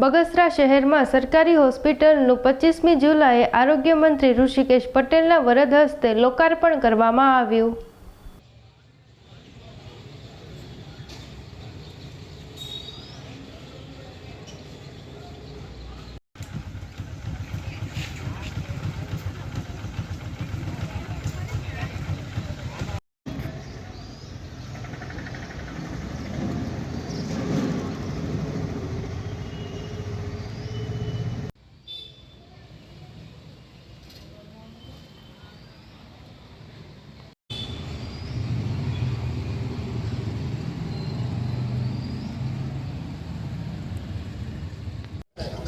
બગસરા શહેરમાં સરકારી હોસ્પિટલનું 25મી જુલાઈએ આરોગ્ય મંત્રી ઋષિકેશ પટેલના વરદ હસ્તે લોકાર્પણ કરવામાં આવ્યું।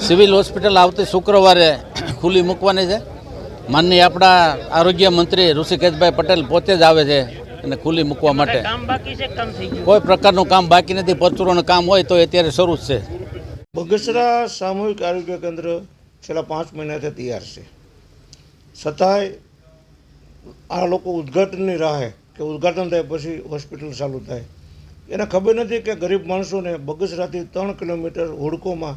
સિવિલ હોસ્પિટલ આવતી શુક્રવારે ખુલ્લી મૂકવાની છે। માનનીય આપણા આરોગ્ય મંત્રી ઋષિકેશભાઈ પટેલ પોતે જ આવે છે અને ખુલ્લી મૂકવા માટે। કોઈ પ્રકારનું કામ બાકી નથી। પરચુરોનું કામ હોય તો અત્યારે શરૂ જ છે। બગસરા સામૂહિક આરોગ્ય કેન્દ્ર છેલ્લા 5 મહિનાથી તૈયાર છે, છતાંય આ લોકો ઉદ્ઘાટનની રાહે કે ઉદ્ઘાટન થાય પછી હોસ્પિટલ ચાલુ થાય એને ખબર નથી કે ગરીબ માણસોને બગસરાથી 3 કિલોમીટર હુડકોમાં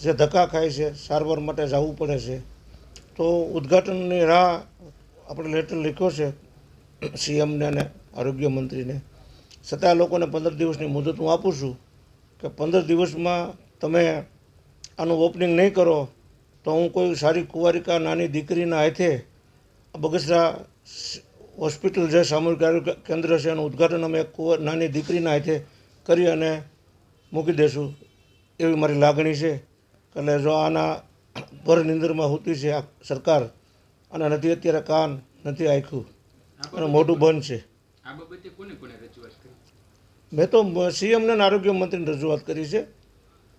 જે ધક્કા ખાય છે, સારવાર માટે જવું પડે છે। તો ઉદ્ઘાટનની રાહ આપણે લેટર લખ્યો છે સીએમને અને આરોગ્ય મંત્રીને, છતાં લોકોને 15 દિવસની મુદત હું આપું છું કે 15 દિવસમાં તમે આનું ઓપનિંગ નહીં કરો તો હું કોઈ સારી કુંવારિકા નાની દીકરીના હાથે બગસરા હોસ્પિટલ જે સામૂહિક આરોગ્ય કેન્દ્ર છે એનું ઉદ્ઘાટન અમે નાની દીકરીના હાથે કરી અને મૂકી દઈશું એવી મારી લાગણી છે। એટલે જો આના ભર નિંદરમાં હોતી છે આ સરકાર, અને નથી અત્યારે કાન નથી આંખ્યું અને મોઢું બંધ છે। મેં તો સીએમને અને આરોગ્ય મંત્રીને રજૂઆત કરી છે।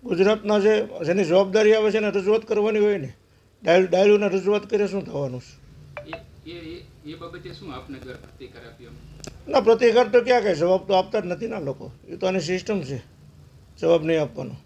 ગુજરાતના જેની જવાબદારી આવે છે એને રજૂઆત કરવાની હોય ને, ડાયરીઓને રજૂઆત કરે શું થવાનું છે? ના, પ્રતિકાર તો ક્યાં કહે, જવાબ તો આપતા જ નથી ના લોકો। એ તો આની સિસ્ટમ છે જવાબ નહીં આપવાનો।